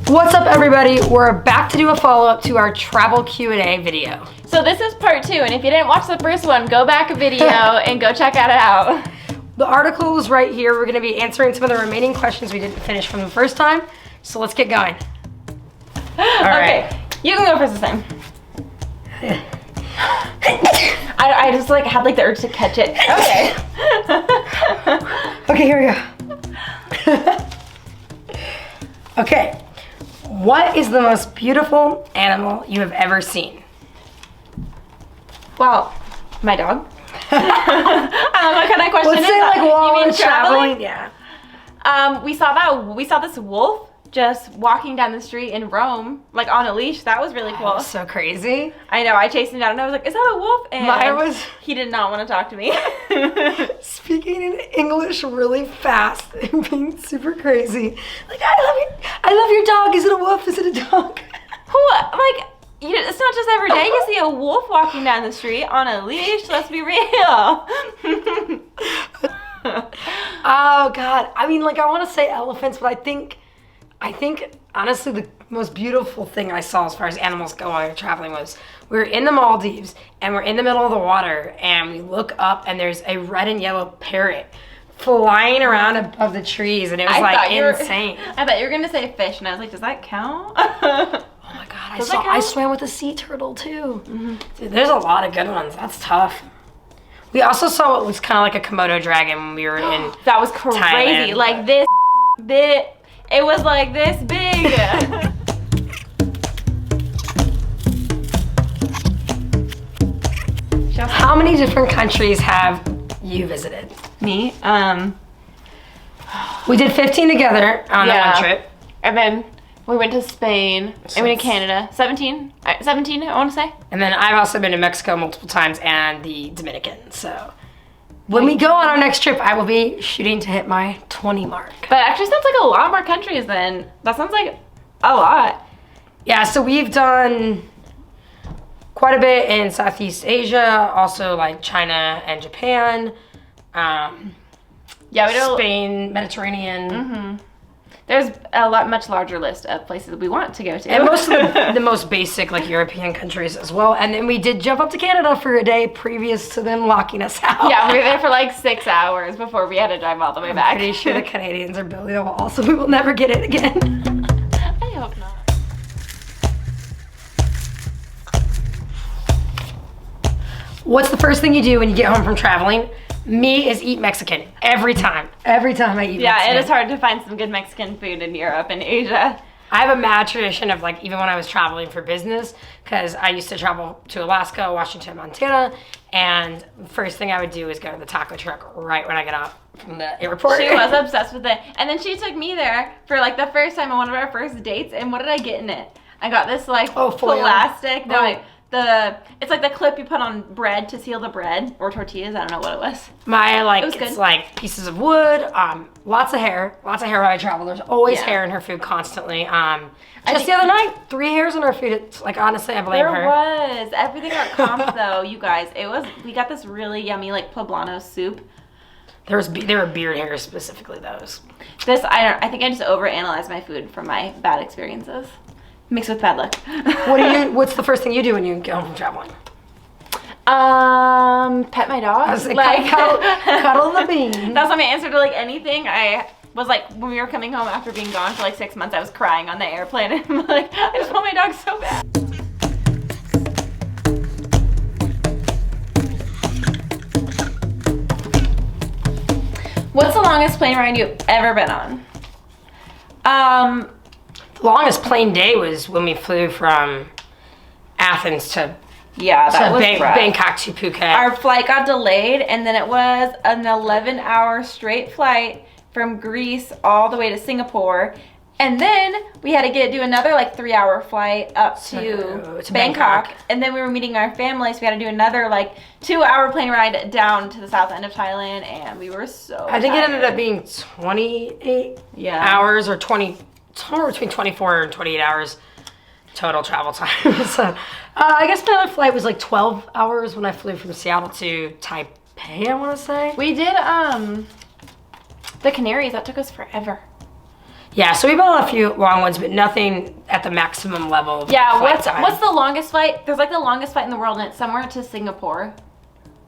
What's up, everybody? We're back to do a follow-up to our travel Q&A video. So this is part 2, and if you didn't watch the first one, go back a video and go check it out. The article is right here. We're going to be answering some of the remaining questions we didn't finish from the first time. So let's get going. All right. Okay, you can go first this time. I just like had like the urge to catch it. Okay. Okay, here we go. Okay. What is the most beautiful animal you have ever seen? Well, my dog. What kind of question Let's is say that? like while You mean we're traveling? Yeah. We saw this wolf just walking down the street in Rome, like on a leash. That was really cool. That was so crazy. I know. I chased him down and I was like, "Is that a wolf?" And he did not want to talk to me. Speaking in English really fast and being super crazy. Like, I love your dog. Is it a wolf? Is it a dog? It's not just every day you see a wolf walking down the street on a leash. Let's be real. Oh God. I mean, like, I want to say elephants, but I think honestly the most beautiful thing I saw as far as animals go while we were traveling was we were in the Maldives and we're in the middle of the water and we look up and there's a red and yellow parrot flying around above the trees, and it was like insane. I thought you were gonna say fish, and I was like, does that count? Oh my God, I swam with a sea turtle too. Mm-hmm. Dude, there's a lot of good ones. That's tough. We also saw what was kind of like a Komodo dragon when we were in that was crazy. Thailand, like this big. It was like this big. How many different countries have you visited? Me? We did 15 together on that one trip. And then we went to Spain, and we went to Canada. 17, I want to say. And then I've also been to Mexico multiple times and the Dominican. So when we go on our next trip, I will be shooting to hit my 20 mark. But it actually sounds like a lot more countries then. That sounds like a lot. Yeah, so we've done quite a bit in Southeast Asia, also like China and Japan. Yeah, we did Spain, Mediterranean. Mm-hmm. There's a much larger list of places that we want to go to. And most of the most basic like European countries as well. And then we did jump up to Canada for a day previous to them locking us out. Yeah, we were there for like 6 hours before we had to drive all the way back. I'm pretty sure the Canadians are building a wall, so we will never get it again. I hope not. What's the first thing you do when you get home from traveling? Me is eat Mexican every time. Every time I eat Mexican. Yeah, it is hard to find some good Mexican food in Europe and Asia. I have a mad tradition of like, even when I was traveling for business, because I used to travel to Alaska, Washington, Montana, and first thing I would do is go to the taco truck right when I get off from the airport. She was obsessed with it. And then she took me there for like the first time on one of our first dates, and what did I get in it? I got this like plastic, it's like the clip you put on bread to seal the bread, or tortillas, I don't know what it was. It's like pieces of wood, lots of hair while I travel. There's always hair in her food constantly. Just the other night, 3 hairs in her food. It's like, honestly, I blame her. There was. Everything got comped though, you guys. We got this really yummy like poblano soup. There were beard hairs specifically, those. I think I just overanalyze my food from my bad experiences. Mixed with bad luck. What's the first thing you do when you get home from traveling? Pet my dog. I was like cuddle the bean. That's not my answer to like anything. I was like, when we were coming home after being gone for like 6 months, I was crying on the airplane. And I'm like, I just want my dog so bad. What's the longest plane ride you've ever been on? The longest plane day was when we flew from Athens to Bangkok to Phuket. Our flight got delayed, and then it was an 11-hour straight flight from Greece all the way to Singapore. And then we had to do another like 3-hour flight up to Bangkok. And then we were meeting our family, so we had to do another like 2-hour plane ride down to the south end of Thailand, and we were so I think it ended up being 28 hours or 20, somewhere between 24 and 28 hours total travel time. So I guess my other flight was like 12 hours when I flew from Seattle to Taipei, I want to say. We did the Canaries. That took us forever. Yeah, so we've been on a few long ones, but nothing at the maximum level of Yeah, flight time. what's the longest flight? There's like the longest flight in the world, and it's somewhere to Singapore.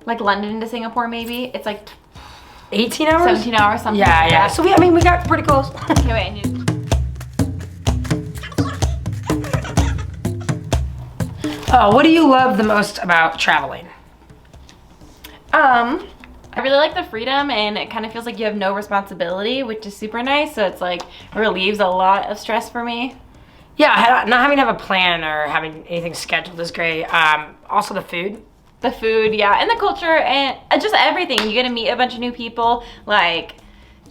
Like London to Singapore, maybe. It's like 18 hours? 17 hours, something Yeah, like yeah. that. So we got pretty close. Okay, wait, I need... Oh, what do you love the most about traveling? I really like the freedom, and it kind of feels like you have no responsibility, which is super nice. So it's like relieves a lot of stress for me. Yeah, not having to have a plan or having anything scheduled is great. Also the food. The food, yeah, and the culture, and just everything. You get to meet a bunch of new people. Like,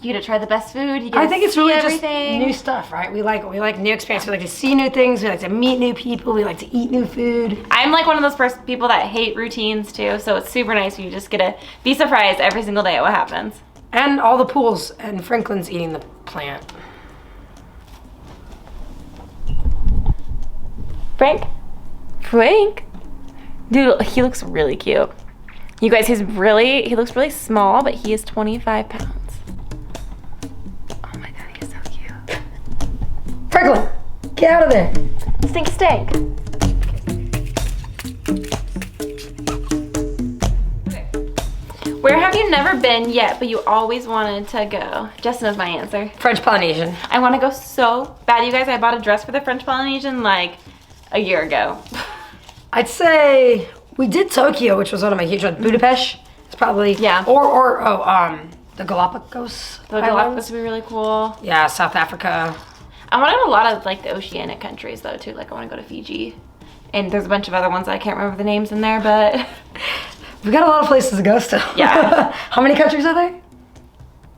you get to try the best food. You get I to think it's see really everything. just new stuff, right? We like new experiences. We like to see new things. We like to meet new people. We like to eat new food. I'm like one of those people that hate routines too, so it's super nice when you just get to be surprised every single day at what happens. And all the pools, and Franklin's eating the plant. Frank? Dude, he looks really cute. You guys, he looks really small, but he is 25 pounds. Oh my god, he's so cute. Franklin, get out of there. Stink. Where have you never been yet, but you always wanted to go? Jess knows my answer. French Polynesian. I want to go so bad, you guys. I bought a dress for the French Polynesian like a year ago. I'd say we did Tokyo, which was one of my huge ones. Budapest. It's probably Yeah. Or the Galapagos. The Islands. Galapagos would be really cool. Yeah, South Africa. I want to go a lot of like the oceanic countries though too. Like I want to go to Fiji, and there's a bunch of other ones that I can't remember the names in there, but We've got a lot of places to go still. Yeah. How many countries are there?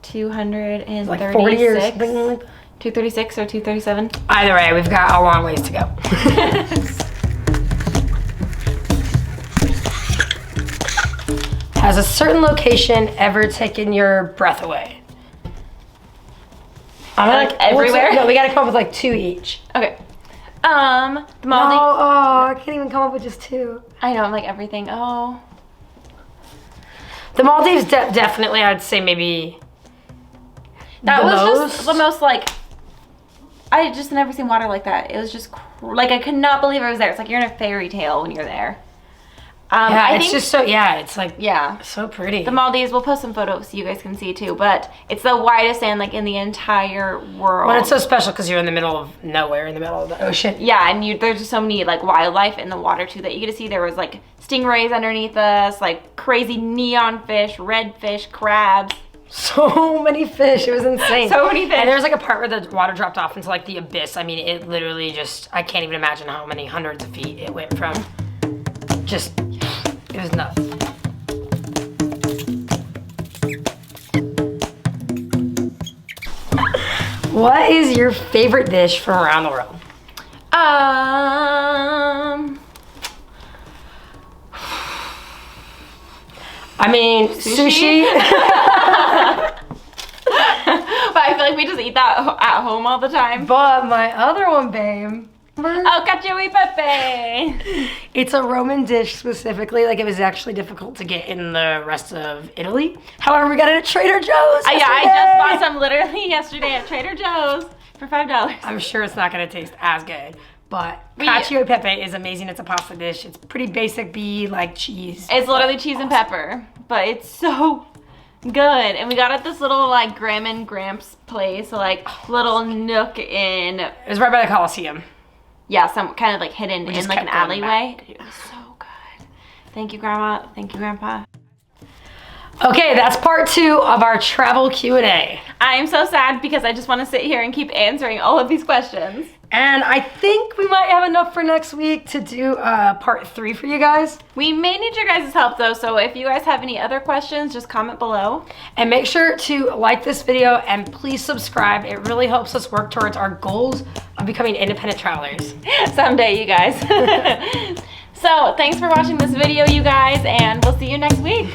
236. Like 40 years. Something like that. 236 or 237. Either way, we've got a long ways to go. Has a certain location ever taken your breath away? Like everywhere? No, we gotta come up with like 2 each. Okay. The Maldives. I can't even come up with just 2. I know, I'm like everything. Oh. The Maldives, definitely, I'd say maybe. That the was most. just the most like. I had just never seen water like that. It was just like I could not believe I was there. It's like you're in a fairy tale when you're there. Yeah, I it's think, just so, yeah, it's like, yeah. so pretty. The Maldives, we'll post some photos so you guys can see too, but it's the widest sand like in the entire world. Well, it's so special because you're in the middle of nowhere, in the middle of the ocean. Yeah, and there's just so many like wildlife in the water too that you get to see. There was like stingrays underneath us, like crazy neon fish, red fish, crabs. So many fish, it was insane. So many fish. And there was like a part where the water dropped off into like the abyss. I mean, it literally just, I can't even imagine how many hundreds of feet it went from. Just, it was nuts. What is your favorite dish from around the world? I mean, sushi. But I feel like we just eat that at home all the time. But my other one, babe. Oh, cacio e pepe. It's a Roman dish specifically. Like, it was actually difficult to get in the rest of Italy. However, we got it at Trader Joe's. Yeah, I yesterday. just bought some literally yesterday at Trader Joe's for $5. I'm sure it's not going to taste as good. But cacio e pepe is amazing. It's a pasta dish. It's pretty basic like cheese. It's literally cheese and pepper, but it's so good. And we got it at this little like Graham and Gramps place, so like little nook in. It was right by the Coliseum. Yeah, some kind of like hidden We in just like an kept going alleyway. back. It was so good. Thank you, Grandma. Thank you, Grandpa. Okay, that's part 2 of our travel Q&A. I'm so sad because I just want to sit here and keep answering all of these questions. And I think we might have enough for next week to do part 3 for you guys. We may need your guys' help though, so if you guys have any other questions, just comment below. And make sure to like this video and please subscribe. It really helps us work towards our goals of becoming independent travelers. Someday, you guys. So, thanks for watching this video, you guys, and we'll see you next week.